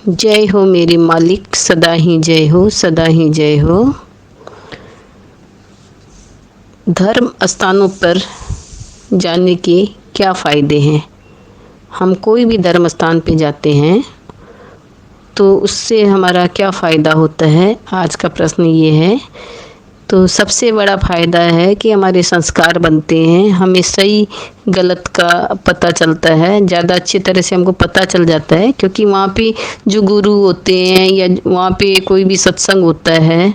जय हो मेरे मालिक, सदा ही जय हो, सदा ही जय हो। धर्म स्थानों पर जाने के क्या फ़ायदे हैं? हम कोई भी धर्म स्थान पे जाते हैं तो उससे हमारा क्या फ़ायदा होता है, आज का प्रश्न ये है। तो सबसे बड़ा फ़ायदा है कि हमारे संस्कार बनते हैं, हमें सही गलत का पता चलता है, ज़्यादा अच्छी तरह से हमको पता चल जाता है, क्योंकि वहाँ पे जो गुरु होते हैं या वहाँ पे कोई भी सत्संग होता है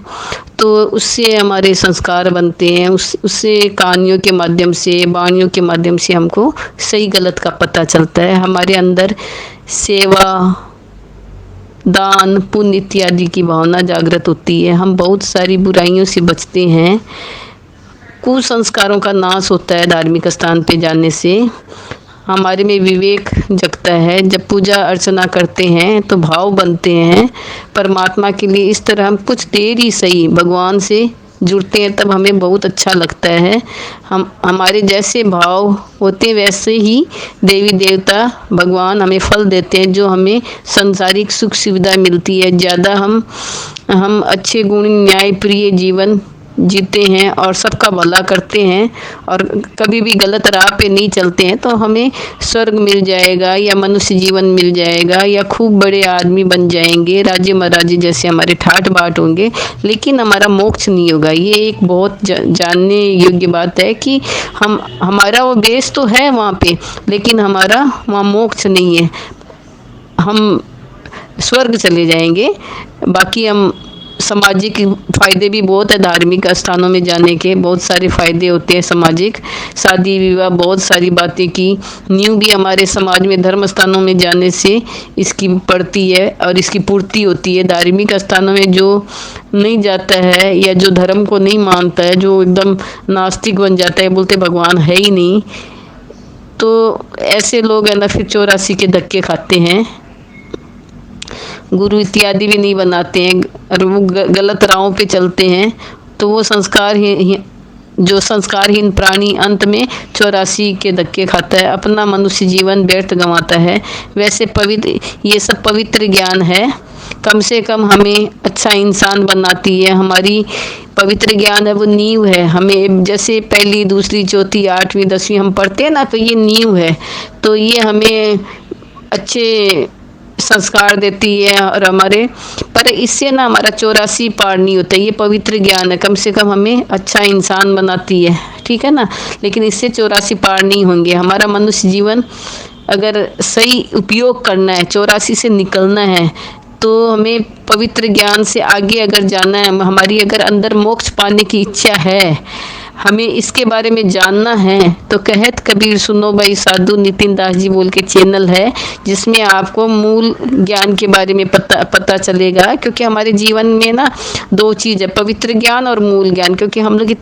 तो उससे हमारे संस्कार बनते हैं। उससे कहानियों के माध्यम से, वाणियों के माध्यम से हमको सही गलत का पता चलता है। हमारे अंदर सेवा, दान, पुण्य इत्यादि की भावना जागृत होती है। हम बहुत सारी बुराइयों से बचते हैं। कुसंस्कारों का नाश होता है धार्मिक स्थान पे जाने से। हमारे में विवेक जगता है। जब पूजा अर्चना करते हैं तो भाव बनते हैं परमात्मा के लिए। इस तरह हम कुछ देर ही सही भगवान से जुड़ते हैं, तब हमें बहुत अच्छा लगता है। हमारे जैसे भाव होते हैं वैसे ही देवी देवता भगवान हमें फल देते हैं, जो हमें संसारिक सुख सुविधा मिलती है। ज़्यादा हम अच्छे गुण न्याय प्रिय जीवन जीते हैं और सबका भला करते हैं और कभी भी गलत राह पे नहीं चलते हैं, तो हमें स्वर्ग मिल जाएगा या मनुष्य जीवन मिल जाएगा या खूब बड़े आदमी बन जाएंगे, राजे महाराजे जैसे हमारे ठाट बाट होंगे, लेकिन हमारा मोक्ष नहीं होगा। ये एक बहुत जानने योग्य बात है कि हमारा वो बेस तो है वहाँ पे, लेकिन हमारा वहाँ मोक्ष नहीं है। हम स्वर्ग चले जाएंगे। बाकी हम सामाजिक फ़ायदे भी बहुत है धार्मिक स्थानों में जाने के, बहुत सारे फ़ायदे होते हैं सामाजिक। शादी विवाह, बहुत सारी बातें की नींव भी हमारे समाज में धर्म स्थानों में जाने से इसकी पड़ती है और इसकी पूर्ति होती है। धार्मिक स्थानों में जो नहीं जाता है या जो धर्म को नहीं मानता है, जो एकदम नास्तिक बन जाता है, बोलते भगवान है ही नहीं, तो ऐसे लोग है ना फिर 84 के धक्के खाते हैं, गुरु इत्यादि भी नहीं बनाते हैं और वो गलत राहों पे चलते हैं। तो वो जो संस्कारहीन प्राणी अंत में 84 के धक्के खाता है, अपना मनुष्य जीवन व्यर्थ गंवाता है। वैसे ये सब पवित्र ज्ञान है, कम से कम हमें अच्छा इंसान बनाती है। हमारी पवित्र ज्ञान है, वो नींव है। हमें जैसे पहली, दूसरी, चौथी, 8वीं, 10वीं हम पढ़ते हैं ना, तो ये नींव है। तो ये हमें अच्छे संस्कार देती है और हमारे पर इससे ना हमारा 84 पार नहीं होता। ये पवित्र ज्ञान है, कम से कम हमें अच्छा इंसान बनाती है, ठीक है ना, लेकिन इससे 84 पार नहीं होंगे। हमारा मनुष्य जीवन अगर सही उपयोग करना है, 84 से निकलना है, तो हमें पवित्र ज्ञान से आगे अगर जाना है, हमारी अगर अंदर मोक्ष पाने की इच्छा है, हमें इसके बारे में जानना है, तो कहत कबीर सुनो भाई साधु नितिन दास जी बोल के चैनल है, जिसमें आपको मूल ज्ञान के बारे में पता चलेगा। क्योंकि हमारे जीवन में ना दो चीज़ है, पवित्र ज्ञान और मूल ज्ञान। क्योंकि हम लोग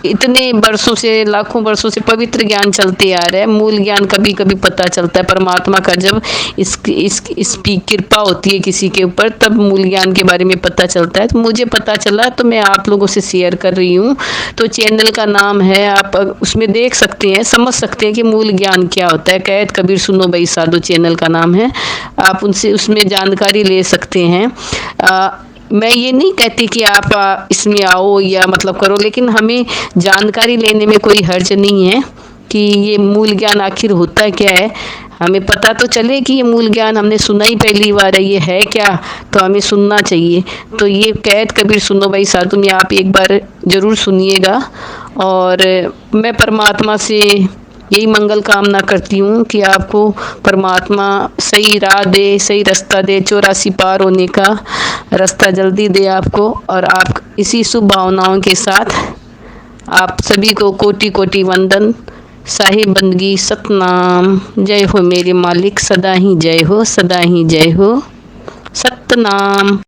इतने वर्षों से, लाखों वर्षों से पवित्र ज्ञान चलते आ रहे हैं, मूल ज्ञान कभी कभी पता चलता है परमात्मा का। जब इसकी कृपा होती है किसी के ऊपर, तब मूल ज्ञान के बारे में पता चलता है। तो मुझे पता चला तो मैं आप लोगों से शेयर कर रही हूँ। तो चैनल का नाम है, आप उसमें देख सकते हैं, समझ सकते हैं कि मूल ज्ञान क्या होता है। कहत कबीर सुनो भाई साधु चैनल का नाम है, आप उनसे उसमें जानकारी ले सकते हैं। मैं ये नहीं कहती कि आप इसमें आओ या मतलब करो, लेकिन हमें जानकारी लेने में कोई हर्ज नहीं है कि ये मूल ज्ञान आखिर होता क्या है। हमें पता तो चले कि ये मूल ज्ञान हमने सुना ही पहली बार है, ये है क्या, तो हमें सुनना चाहिए। तो ये कहत कबीर सुनो भाई साधु में आप एक बार ज़रूर सुनिएगा। और मैं परमात्मा से यही मंगल कामना करती हूँ कि आपको परमात्मा सही राह दे, सही रास्ता दे, 84 पार होने का रास्ता जल्दी दे आपको। और आप इसी शुभ भावनाओं के साथ आप सभी को कोटि कोटि वंदन, साहिब बंदगी, सतनाम। जय हो मेरे मालिक, सदा ही जय हो, सदा ही जय हो, सतनाम।